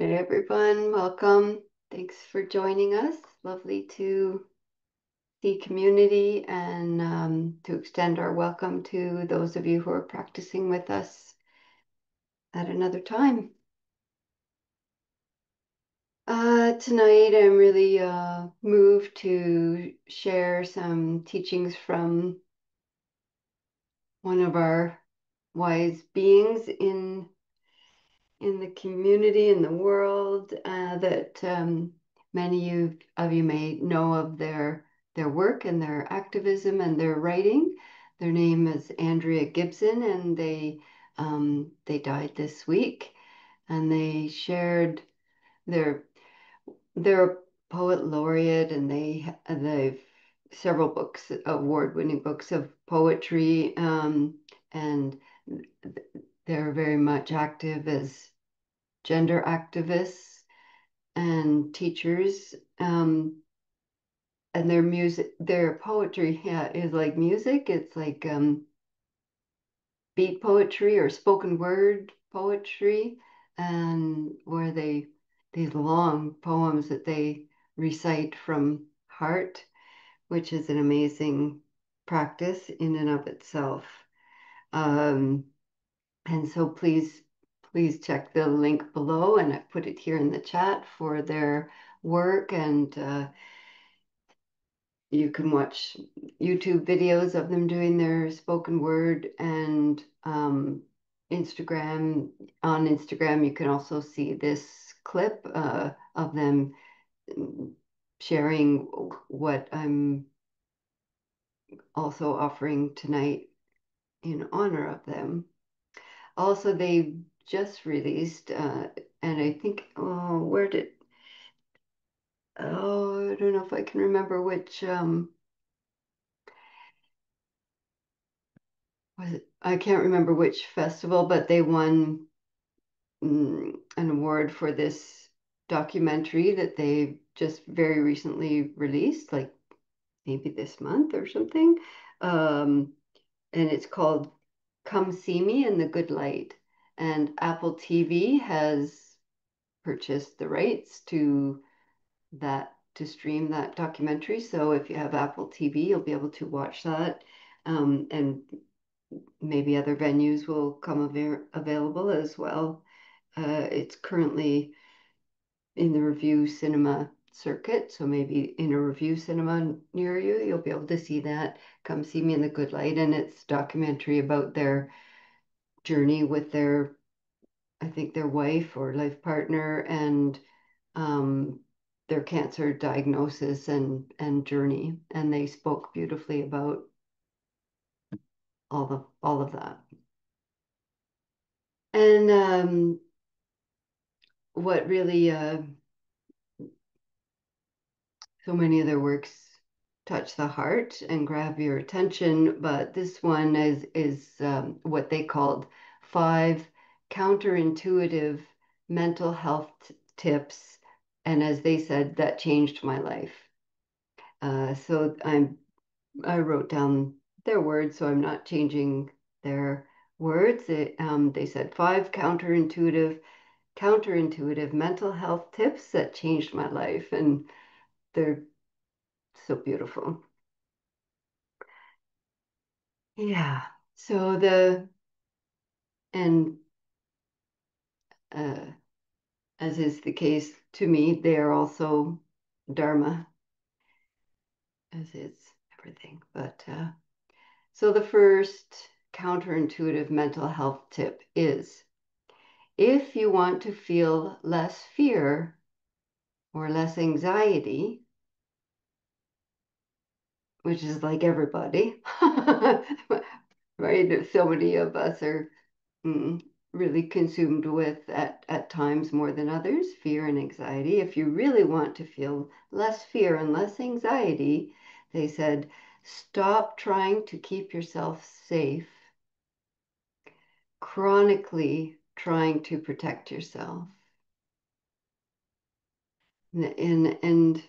Hey everyone, welcome. Thanks for joining us. Lovely to see community and to extend our welcome to those of you who are practicing with us at another time. Tonight I'm really moved to share some teachings from one of our wise beings in the community, in the world, that many of you may know of their work and their activism and their writing. Their name is Andrea Gibson, and they died this week. And they shared their they're a poet laureate, and they've several books, award-winning books of poetry, and they're very much active as gender activists and teachers. And their music, their poetry, yeah, is like music. It's like beat poetry or spoken word poetry, and where these long poems that they recite from heart, which is an amazing practice in and of itself. Um, And so please check the link below, and I've put it here in the chat for their work. And you can watch YouTube videos of them doing their spoken word, and Instagram. On Instagram, you can also see this clip of them sharing what I'm also offering tonight in honor of them. Also, they just released, and I think, oh, I don't know if I can remember which, I can't remember which festival, but they won an award for this documentary that they just very recently released, like maybe this month or something. Um, and it's called Come See Me in the Good Light. And Apple TV has purchased the rights to stream that documentary. So if you have Apple TV, you'll be able to watch that. And maybe other venues will come available as well. It's currently in the review cinema circuit, so maybe in a review cinema near you, you'll be able to see that. Come See Me in the Good Light, and it's documentary about their journey with I think their wife or life partner, and um, their cancer diagnosis and journey, and they spoke beautifully about all of that. And what really so many of their works touch the heart and grab your attention, but this one is what they called five counterintuitive mental health tips, and as they said, that changed my life. So I wrote down their words, so I'm not changing their words. They said five counterintuitive mental health tips that changed my life, and they're so beautiful. Yeah. So and uh, as is the case to me, they are also dharma, as is everything. But so the first counterintuitive mental health tip is, if you want to feel less fear or less anxiety, which is like everybody, right? So many of us are mm, really consumed with, at times more than others, fear and anxiety. If you really want to feel less fear and less anxiety, they said, stop trying to keep yourself safe, chronically trying to protect yourself. And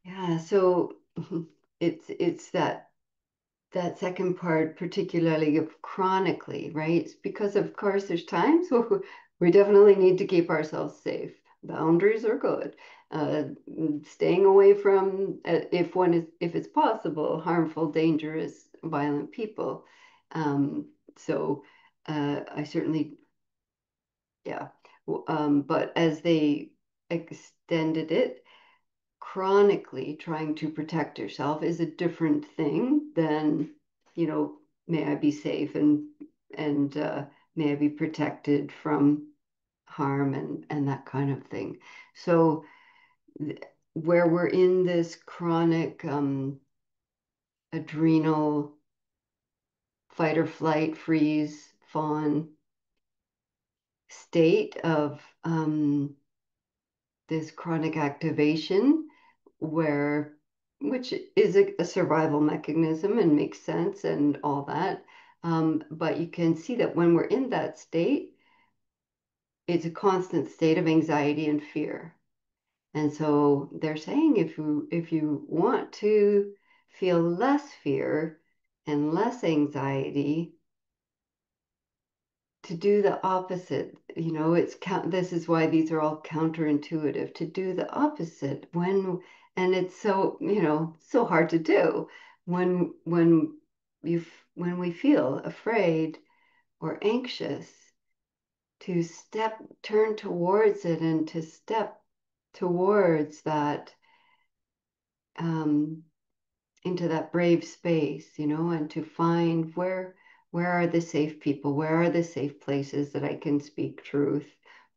yeah, so it's that second part, particularly of chronically, right? It's because of course there's times We definitely need to keep ourselves safe. Boundaries are good. Uh, Staying away from, if it's possible, harmful, dangerous, violent people. So I certainly, yeah. But as they extended it, chronically trying to protect yourself is a different thing than, you know, may I be safe and may I be protected from harm and that kind of thing. So where we're in this chronic adrenal fight or flight, freeze, fawn state of this chronic activation where which is a survival mechanism and makes sense and all that. But you can see that when we're in that state, it's a constant state of anxiety and fear. And so they're saying if you want to feel less fear and less anxiety, to do the opposite. This is why these are all counterintuitive, to do the opposite and it's so, so hard to do when we feel afraid or anxious, to turn towards it and to step towards that, um, into that brave space, and to find where are the safe people, where are the safe places that I can speak truth,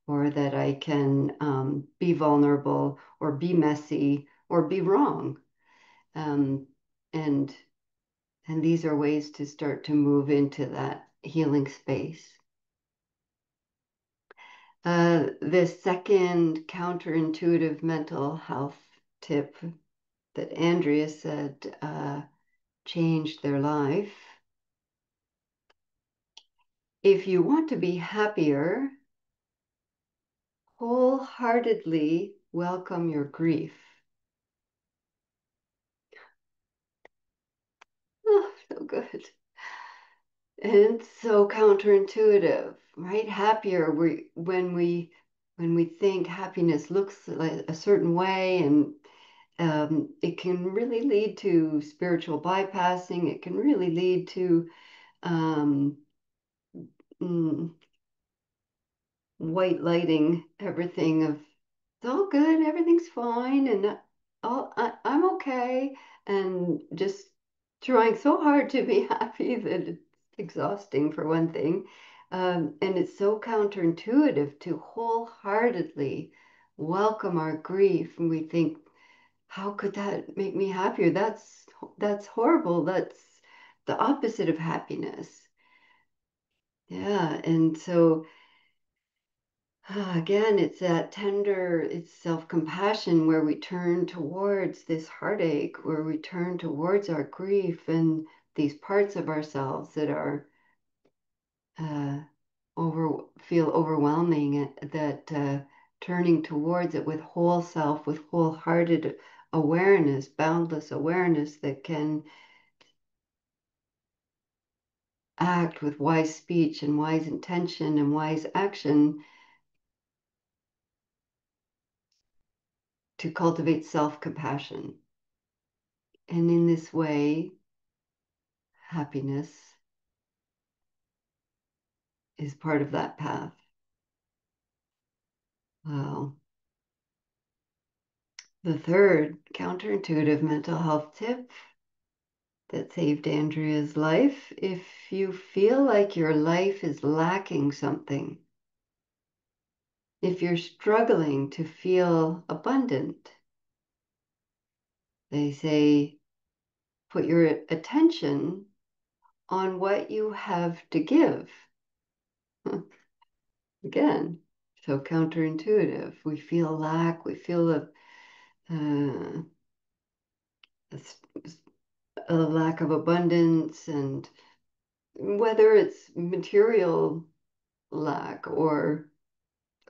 or that I can be vulnerable, or be messy, or be wrong. Um, and and these are ways to start to move into that healing space. The second counterintuitive mental health tip that Andrea said changed their life. If you want to be happier, wholeheartedly welcome your grief. Oh, so good. And so counterintuitive, right? Happier, when we think happiness looks like a certain way, and it can really lead to spiritual bypassing. It can really lead to um, mm, white lighting everything of it's all good, everything's fine, and I'm okay, and just trying so hard to be happy that it's exhausting for one thing. And it's so counterintuitive to wholeheartedly welcome our grief, and we think, how could that make me happier? That's horrible. That's the opposite of happiness. Yeah, and so again, it's that tender, it's self-compassion where we turn towards this heartache, where we turn towards our grief and these parts of ourselves that are uh, feel overwhelming, that turning towards it with whole self, with wholehearted awareness, boundless awareness that can act with wise speech and wise intention and wise action to cultivate self-compassion. And in this way, happiness is part of that path. Wow. The third counterintuitive mental health tip that saved Andrea's life: if you feel like your life is lacking something, if you're struggling to feel abundant, they say put your attention on what you have to give. Again, so counterintuitive. We feel lack, we feel uh, a lack of abundance, and whether it's material lack or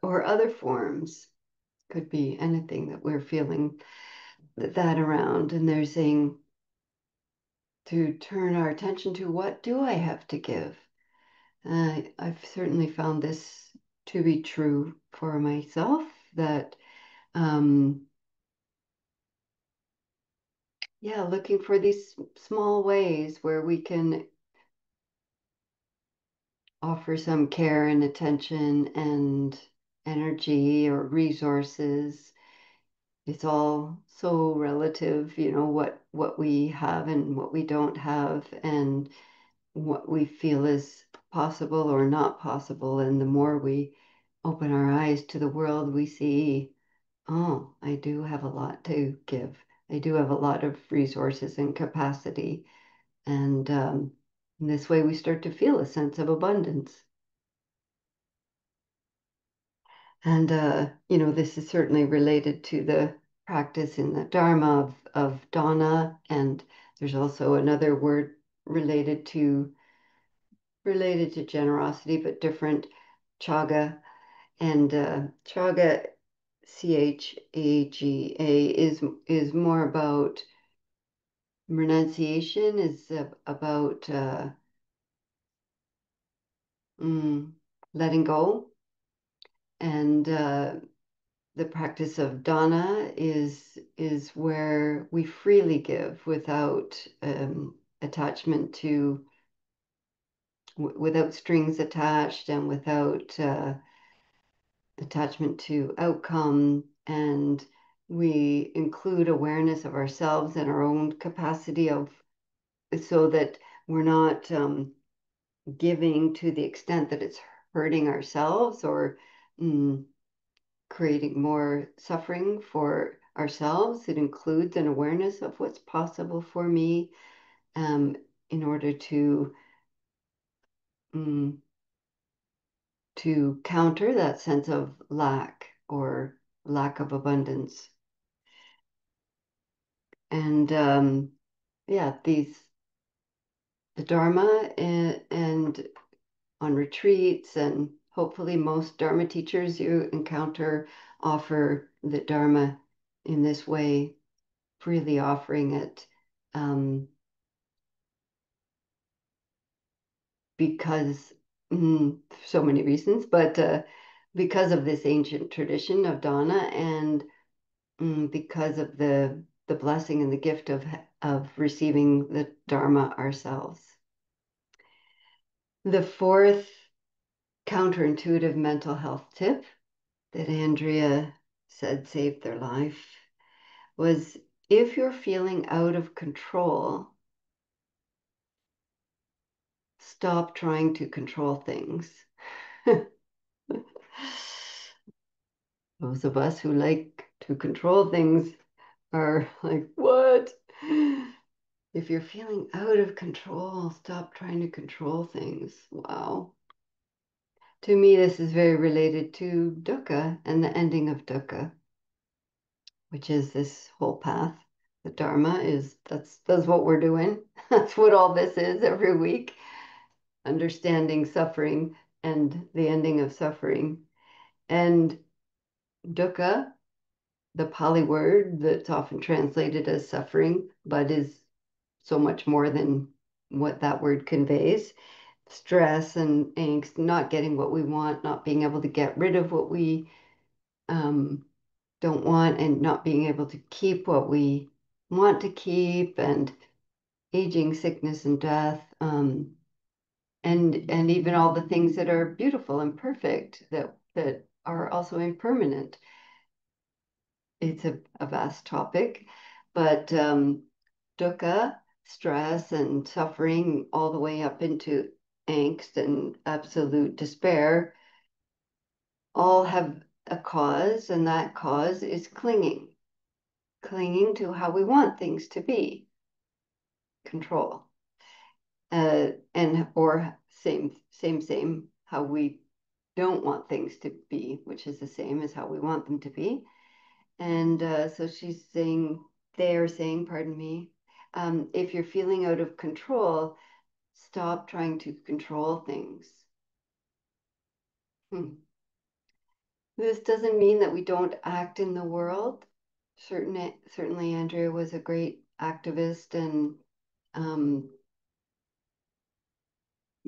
other forms, could be anything that we're feeling that around. And they're saying to turn our attention to, what do I have to give? I've certainly found this to be true for myself, that yeah, looking for these small ways where we can offer some care and attention and energy or resources. It's all so relative, what we have and what we don't have, and what we feel is possible or not possible. And the more we open our eyes to the world, we see, oh, I do have a lot to give. I do have a lot of resources and capacity. And in this way, we start to feel a sense of abundance. And, this is certainly related to the practice in the Dharma of dana. And there's also another word related to generosity, but different, chaga. And chaga, chaga, is more about renunciation, is about mm, letting go. And the practice of dana is where we freely give without attachment to, without strings attached, and without attachment to outcome. And we include awareness of ourselves and our own capacity of, so that we're not giving to the extent that it's hurting ourselves, or mm, creating more suffering for ourselves. It includes an awareness of what's possible for me, um, in order mm, to counter that sense of lack, or lack of abundance. And yeah, the Dharma, and on retreats, and hopefully most Dharma teachers you encounter offer the Dharma in this way, freely offering it, um, because so many reasons, but because of this ancient tradition of dana, and because of the blessing and the gift of receiving the Dharma ourselves. The fourth counterintuitive mental health tip that Andrea said saved their life was, if you're feeling out of control, stop trying to control things. Those of us who like to control things are like, what? If you're feeling out of control, stop trying to control things. Wow. To me, this is very related to dukkha and the ending of dukkha, which is this whole path. The Dharma is, that's what we're doing. That's what all this is every week. Understanding suffering and the ending of suffering. And dukkha, the Pali word that's often translated as suffering, but is so much more than what that word conveys. Stress and angst, not getting what we want, not being able to get rid of what we um, don't want, and not being able to keep what we want to keep, and aging, sickness, and death, and even all the things that are beautiful and perfect, that are also impermanent. It's a vast topic, but dukkha, stress and suffering, all the way up into angst and absolute despair, all have a cause, and that cause is clinging to how we want things to be, control, and or same, how we don't want things to be, which is the same as how we want them to be. And so they're saying, pardon me, if you're feeling out of control, stop trying to control things. Hmm. This doesn't mean that we don't act in the world. Certainly, Andrea was a great activist, and um,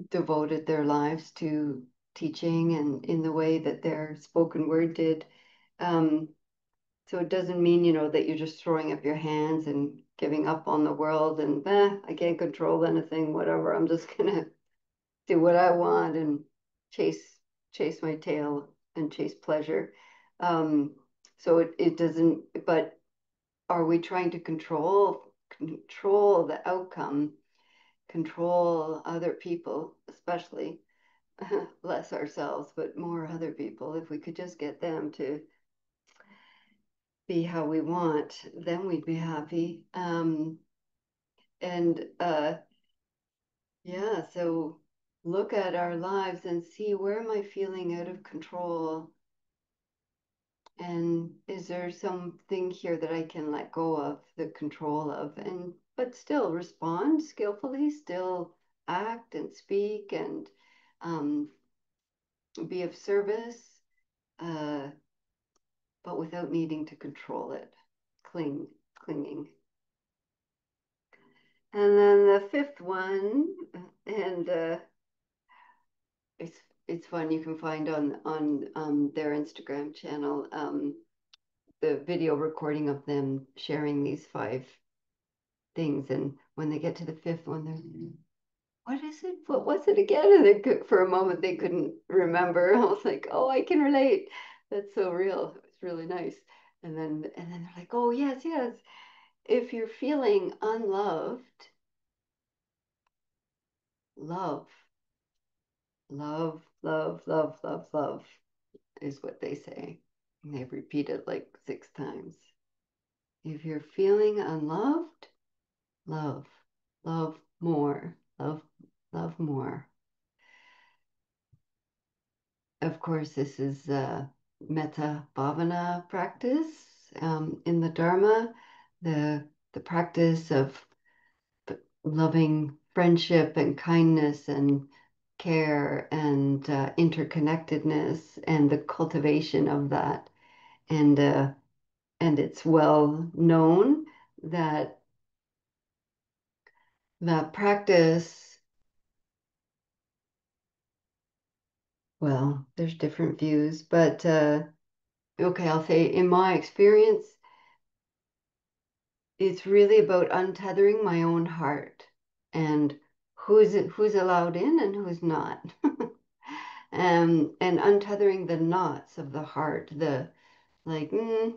devoted their lives to teaching and in the way that their spoken word did. Um, so it doesn't mean, that you're just throwing up your hands and giving up on the world and I can't control anything, whatever. I'm just gonna do what I want and chase my tail and chase pleasure. Um, so it doesn't, but are we trying to control the outcome, control other people, especially less ourselves, but more other people? If we could just get them to be how we want, then we'd be happy. And yeah, so look at our lives and see, where am I feeling out of control? And is there something here that I can let go of the control of, and but still respond skillfully, still act and speak and um, be of service, uh, but without needing to control it, clinging. And then the fifth one, and it's fun. You can find on their Instagram channel the video recording of them sharing these 5 things. And when they get to the fifth one, they're, what is it? What was it again? And for a moment they couldn't remember. I was like, oh, I can relate. That's so real. It was really nice. And then they're like, oh yes, yes. If you're feeling unloved, love, love is what they say. And they've repeated like 6 times. If you're feeling unloved, love, love more, love more. Of course, this is metta bhavana practice in the Dharma, the practice of loving friendship and kindness and care and interconnectedness and the cultivation of that. And and it's well known that that practice, well, there's different views, but okay, I'll say in my experience, it's really about untethering my own heart and who's allowed in and who's not. And untethering the knots of the heart, the like, mm,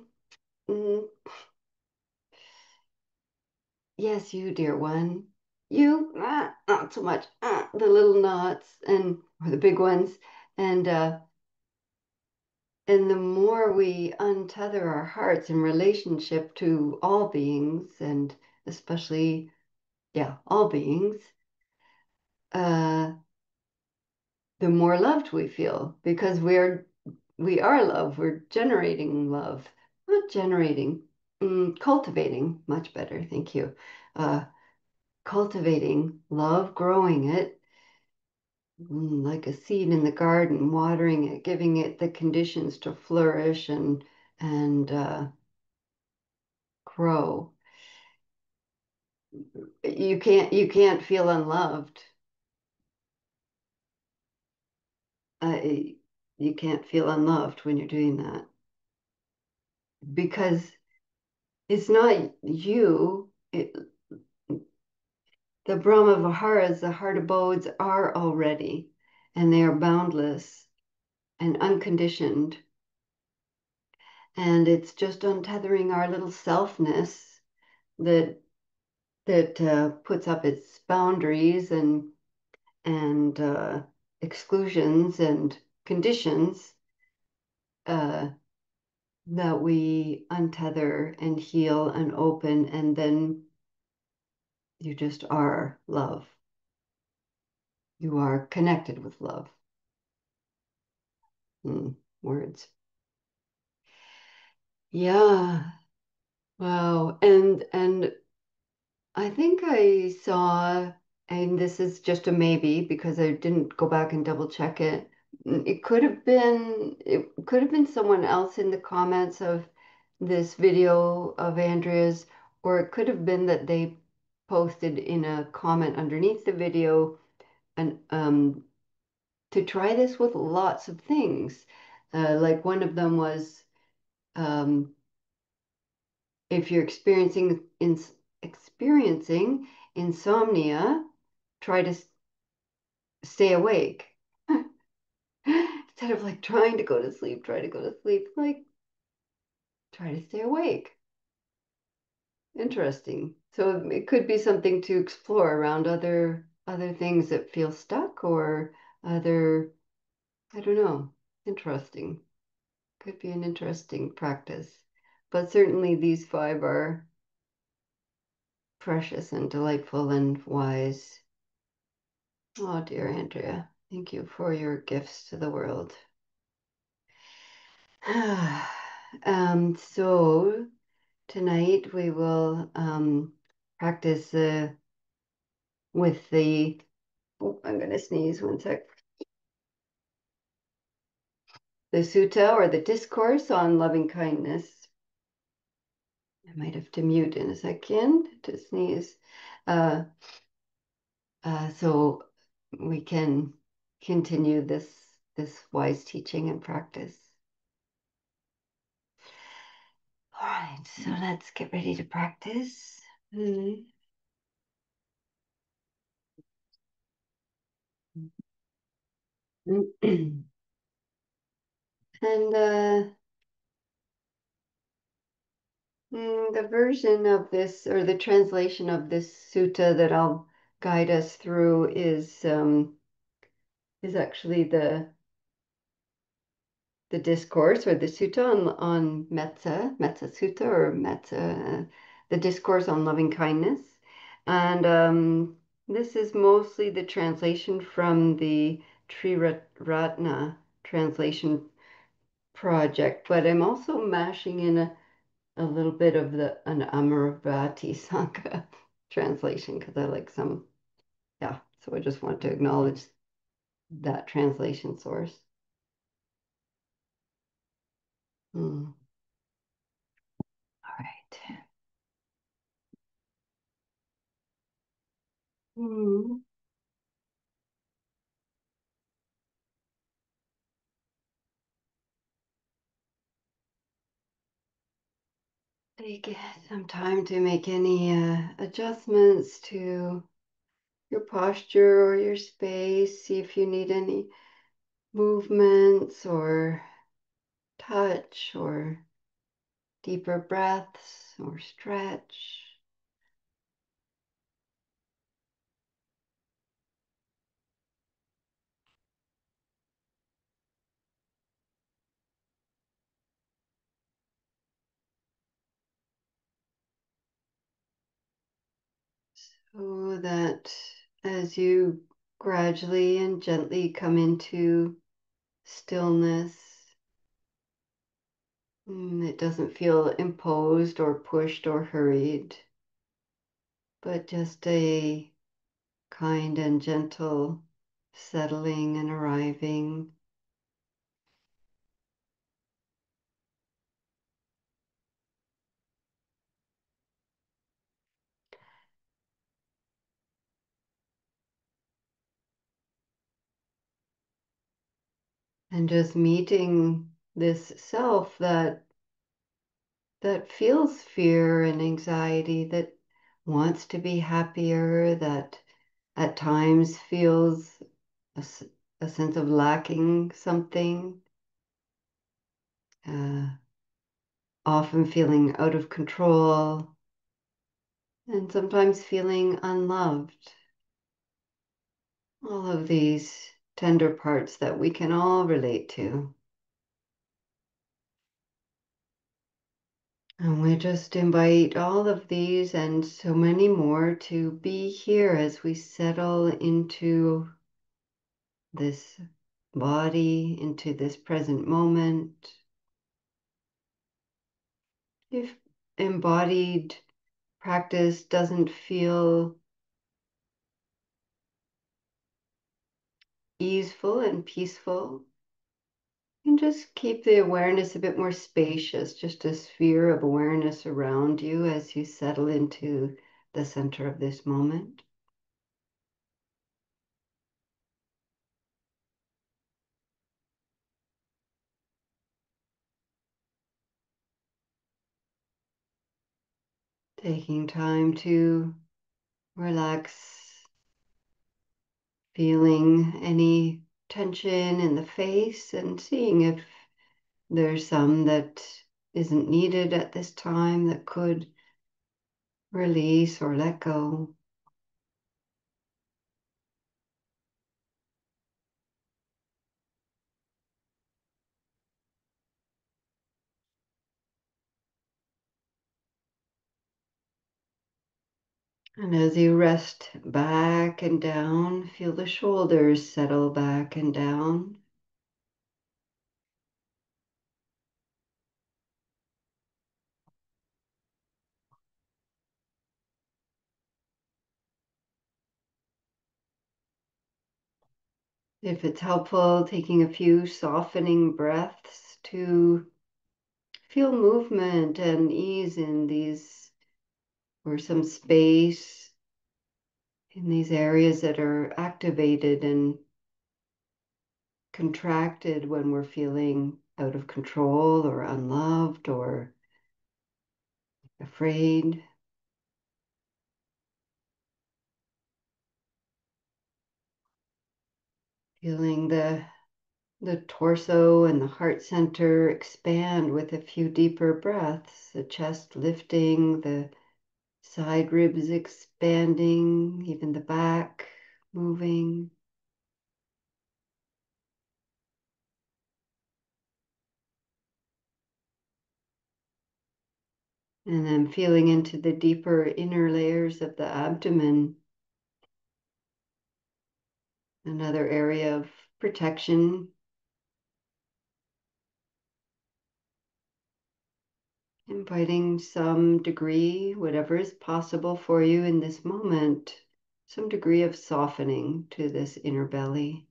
yes, you, dear one, you, not so much, the little knots and or the big ones, and and the more we untether our hearts in relationship to all beings, and especially, yeah, all beings, uh, the more loved we feel because we are love. We're generating love, not generating, cultivating, much better. Thank you. Uh, Cultivating love, growing it, like a seed in the garden, watering it, giving it the conditions to flourish and grow. You can't feel unloved. Uh, you can't feel unloved when you're doing that because it's not you. The Brahma Viharas, the heart abodes, are already, and they are boundless and unconditioned. And it's just untethering our little selfness that puts up its boundaries and exclusions and conditions uh, that we untether and heal and open, and then you just are love. You are connected with love. Words. Yeah. Wow. And I think I saw, and this is just a maybe because I didn't go back and double check it. It could have been someone else in the comments of this video of Andrea's, or it could have been that they posted in a comment underneath the video and to try this with lots of things. Like one of them was um, if you're experiencing insomnia, try to stay awake. Instead of like trying to go to sleep, try to go to sleep, like try to stay awake. Interesting. So it could be something to explore around other things that feel stuck or other, I don't know. Interesting. Could be an interesting practice. But certainly these five are precious and delightful and wise. Oh, dear Andrea, thank you for your gifts to the world. So tonight we will practice with the, oh, I'm going to sneeze one sec. The sutta or the discourse on loving kindness. I might have to mute in a second to sneeze. Uh, so we can continue this wise teaching and practice. All right, so let's get ready to practice. Mm. And the version of this, or the translation of this sutta that I'll guide us through is actually the discourse or the sutta on Metta Sutta or Metta, the discourse on loving kindness. And this is mostly the translation from the Triratna translation project, but I'm also mashing in a little bit of an Amaravati Sangha translation because I like some, yeah. So I just want to acknowledge that translation source. Hmm. All right. Hmm. Take some time to make any adjustments to your posture or your space. See if you need any movements or touch or deeper breaths or stretch. So that as you gradually and gently come into stillness, it doesn't feel imposed or pushed or hurried, but just a kind and gentle settling and arriving. And just meeting this self that feels fear and anxiety, that wants to be happier, that at times feels a, a sense of lacking something, uh, often feeling out of control, and sometimes feeling unloved. All of these tender parts that we can all relate to. And we just invite all of these and so many more to be here as we settle into this body, into this present moment. If embodied practice doesn't feel easeful and peaceful, you can just keep the awareness a bit more spacious, just a sphere of awareness around you as you settle into the center of this moment. Taking time to relax, feeling any tension in the face and seeing if there's some that isn't needed at this time that could release or let go. And as you rest back and down, feel the shoulders settle back and down. If it's helpful, taking a few softening breaths to feel movement and ease in these, or some space in these areas that are activated and contracted when we're feeling out of control or unloved or afraid. Feeling the torso and the heart center expand with a few deeper breaths, the chest lifting, the side ribs expanding, even the back moving. And then feeling into the deeper inner layers of the abdomen, another area of protection, inviting some degree, whatever is possible for you in this moment, some degree of softening to this inner belly.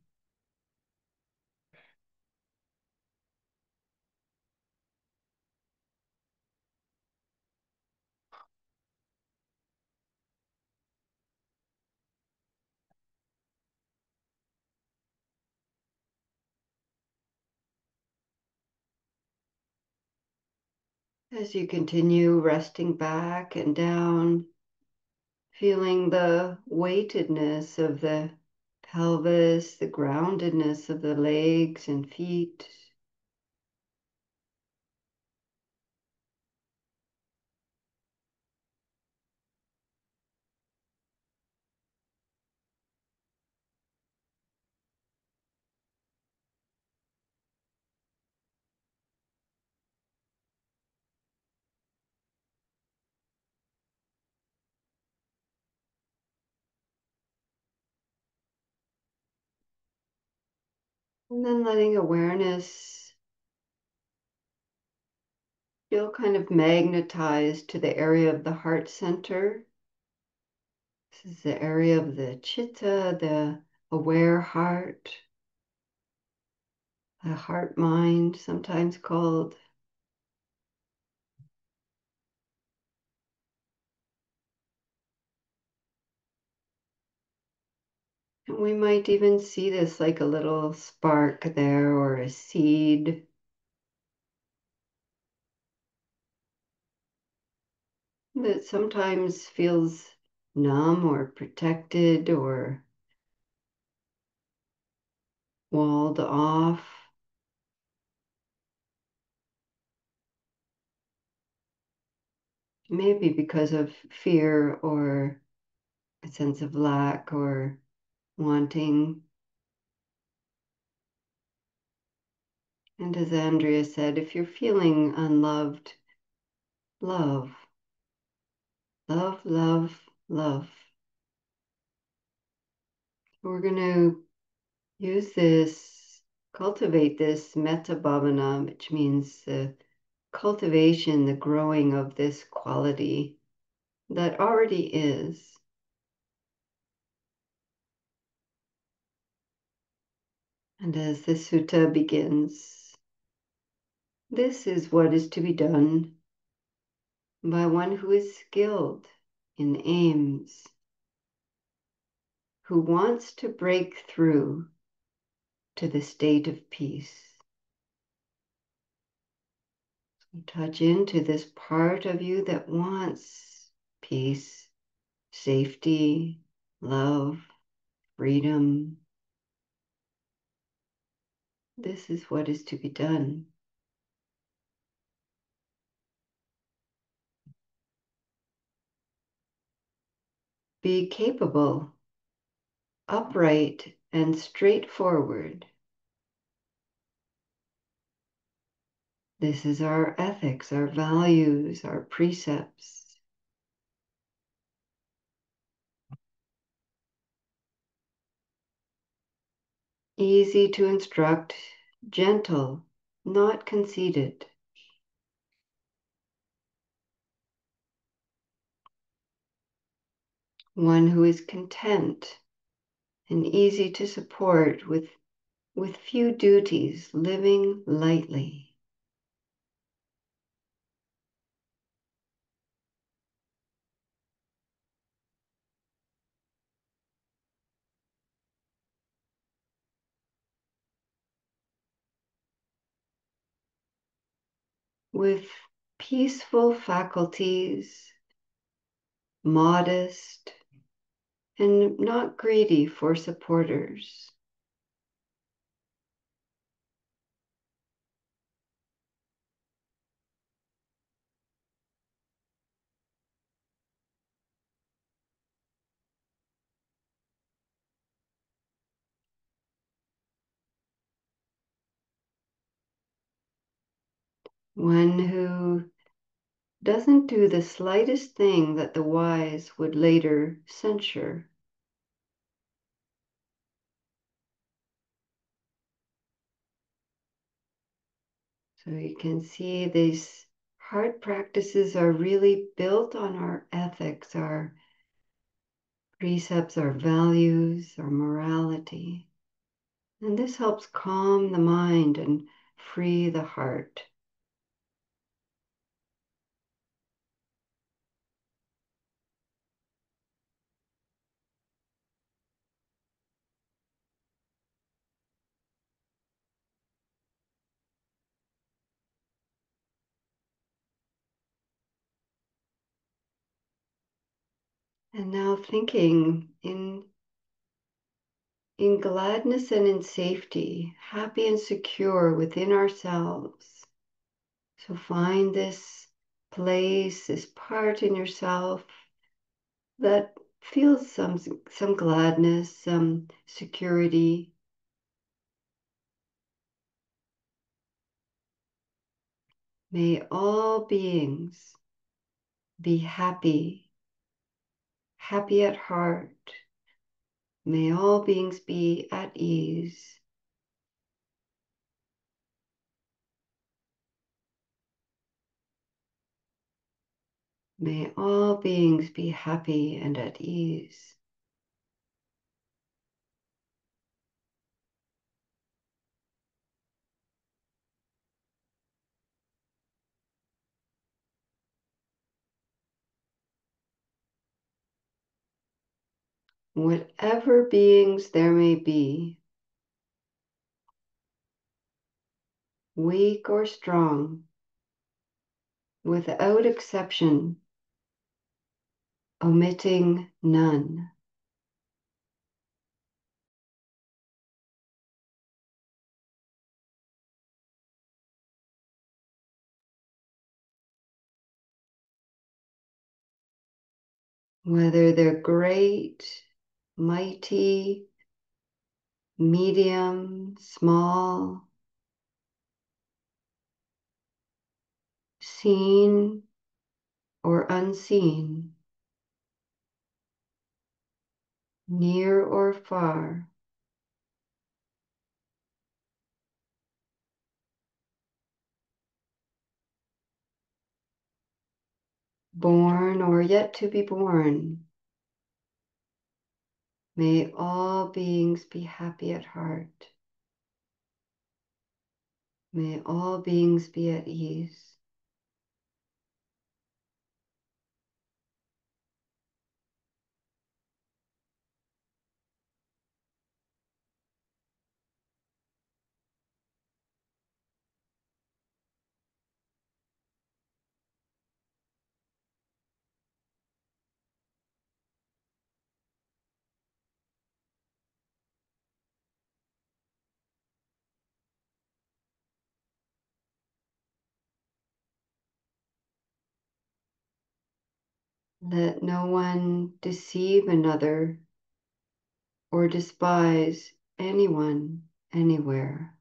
As you continue resting back and down, feeling the weightedness of the pelvis, the groundedness of the legs and feet. And then letting awareness feel kind of magnetized to the area of the heart center. This is the area of the chitta, the aware heart, the heart mind, sometimes called. And we might even see this like a little spark there or a seed that sometimes feels numb or protected or walled off, maybe because of fear or a sense of lack or wanting. And as Andrea said, if you're feeling unloved, love, love, love, love. We're going to use this, cultivate this metta bhavana, which means the cultivation, the growing of this quality that already is. And as the sutta begins, this is what is to be done by one who is skilled in aims, who wants to break through to the state of peace. Touch into this part of you that wants peace, safety, love, freedom. This is what is to be done. Be capable, upright, and straightforward. This is our ethics, our values, our precepts. Easy to instruct, gentle, not conceited. One who is content and easy to support with few duties, living lightly. With peaceful faculties, modest, and not greedy for supporters. One who doesn't do the slightest thing that the wise would later censure. So you can see these heart practices are really built on our ethics, our precepts, our values, our morality. And this helps calm the mind and free the heart. And now thinking in gladness and in safety, happy and secure within ourselves. So find this place, this part in yourself that feels some gladness, some security. May all beings be happy, happy at heart. May all beings be at ease. May all beings be happy and at ease. Whatever beings there may be, weak or strong, without exception, omitting none. Whether they're great, mighty, medium, small, seen or unseen, near or far, born or yet to be born. May all beings be happy at heart. May all beings be at ease. Let no one deceive another or despise anyone anywhere.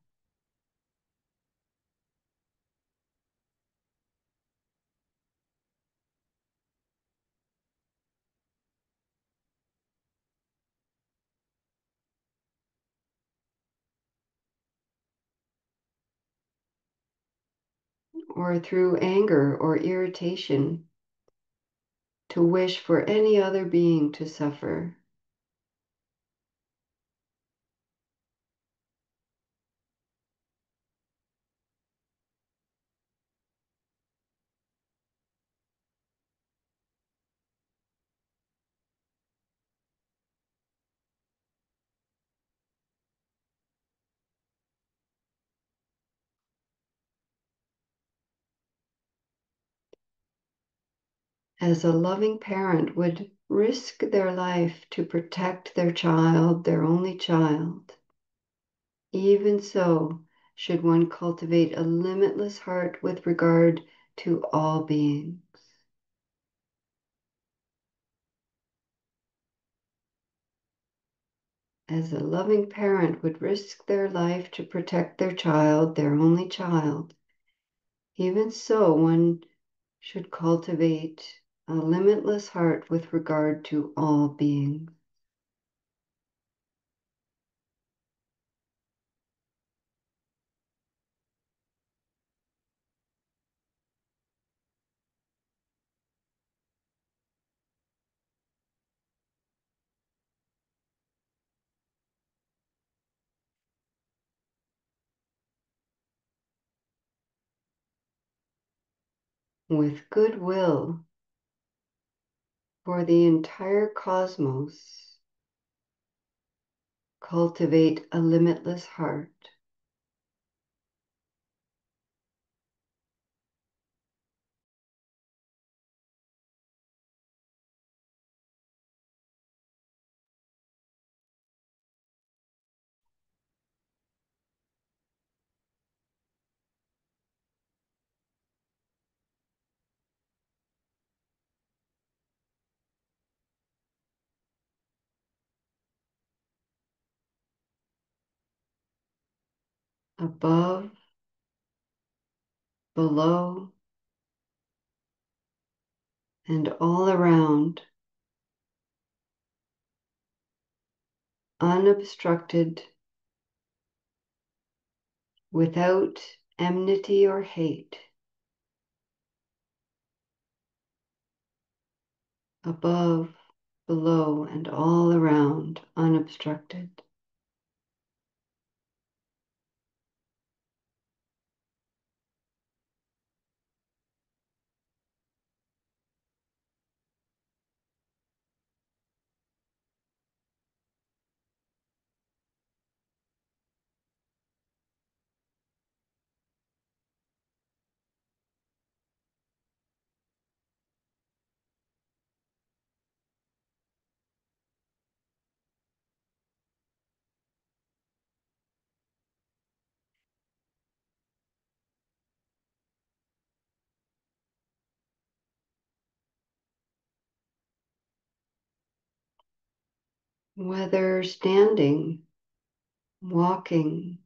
Or through anger or irritation to wish for any other being to suffer. As a loving parent would risk their life to protect their child, their only child, even so should one cultivate a limitless heart with regard to all beings. As a loving parent would risk their life to protect their child, their only child, even so one should cultivate a limitless heart with regard to all beings. With goodwill for the entire cosmos, cultivate a limitless heart. Above, below, and all around, unobstructed, without enmity or hate. Above, below, and all around, unobstructed. Whether standing, walking,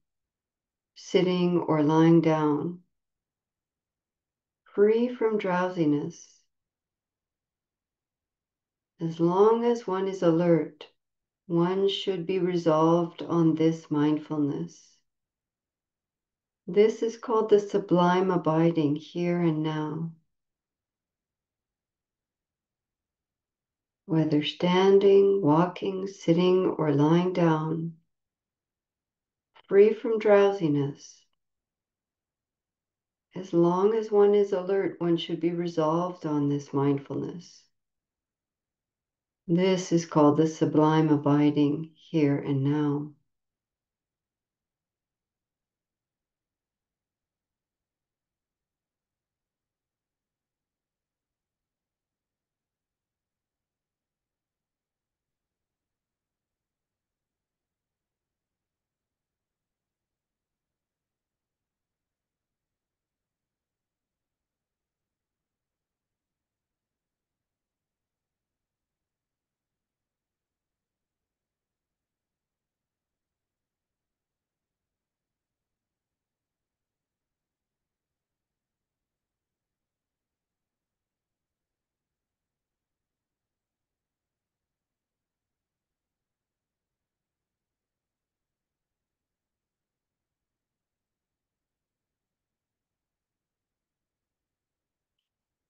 sitting, or lying down, free from drowsiness, as long as one is alert, one should be resolved on this mindfulness. This is called the sublime abiding here and now. Whether standing, walking, sitting, or lying down, free from drowsiness, as long as one is alert, one should be resolved on this mindfulness. This is called the sublime abiding here and now.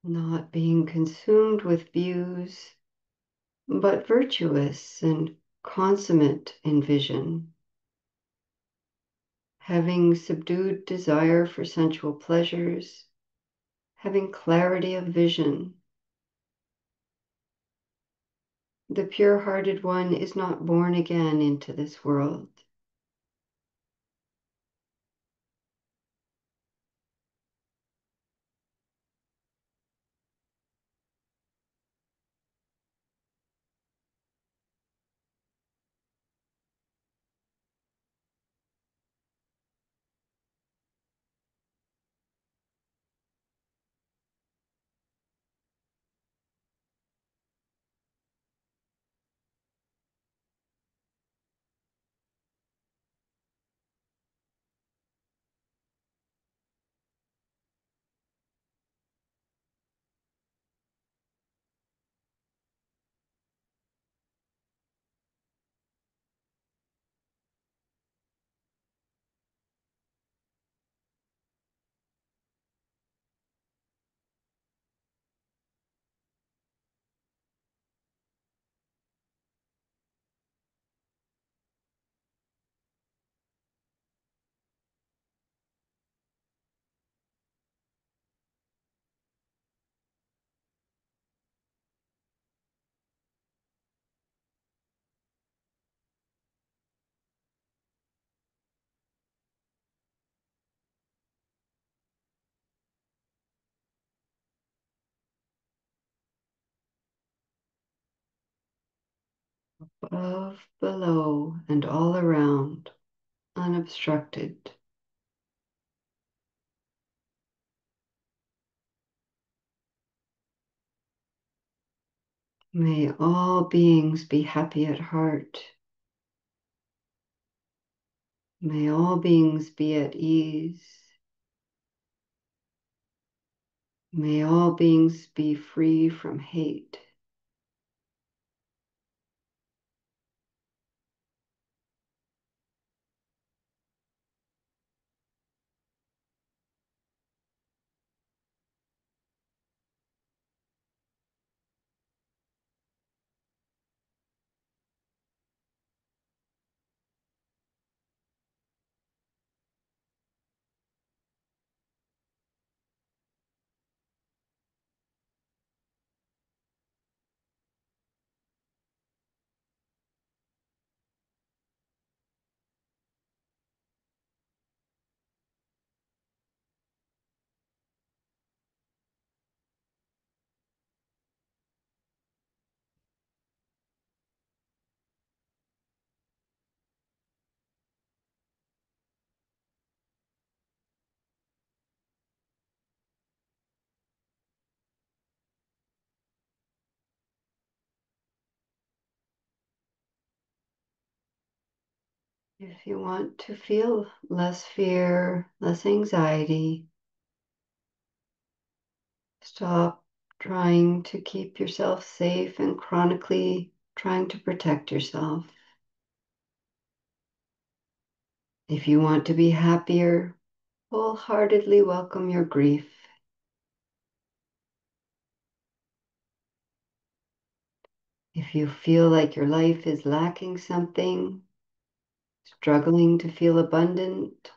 not being consumed with views, but virtuous and consummate in vision, having subdued desire for sensual pleasures, having clarity of vision. The pure-hearted one is not born again into this world. Above, below, and all around, unobstructed. May all beings be happy at heart. May all beings be at ease. May all beings be free from hate. If you want to feel less fear, less anxiety, stop trying to keep yourself safe and chronically trying to protect yourself. If you want to be happier, wholeheartedly welcome your grief. If you feel like your life is lacking something, struggling to feel abundant,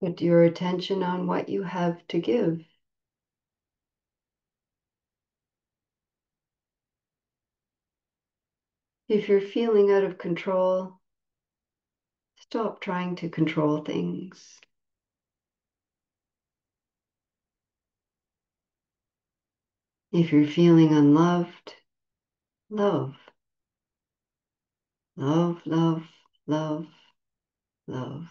put your attention on what you have to give. If you're feeling out of control, stop trying to control things. If you're feeling unloved, love. Love, love, love, love.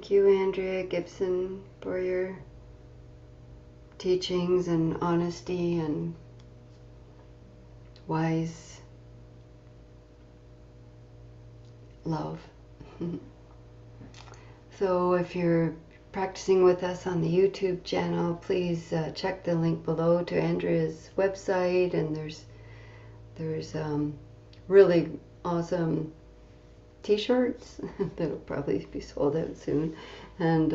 Thank you, Andrea Gibson, for your teachings and honesty and wise love. So if you're practicing with us on the YouTube channel, please check the link below to Andrea's website, and there's really awesome t-shirts that'll probably be sold out soon, and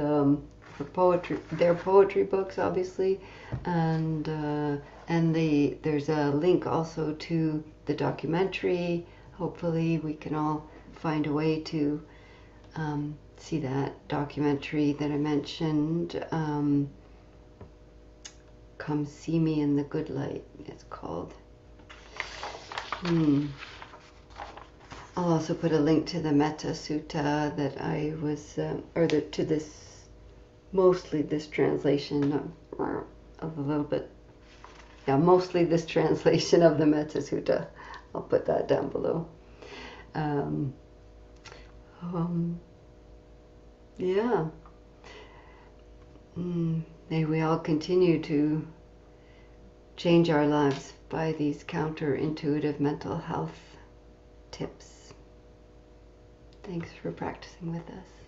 for poetry, their poetry books obviously, and there's a link also to the documentary. Hopefully we can all find a way to see that documentary that I mentioned. Come See Me in the Good Light, it's called. I'll also put a link to the Metta Sutta that I was, to this, mostly this translation of a little bit, mostly this translation of the Metta Sutta. I'll put that down below. Yeah. May we all continue to change our lives by these counterintuitive mental health tips. Thanks for practicing with us.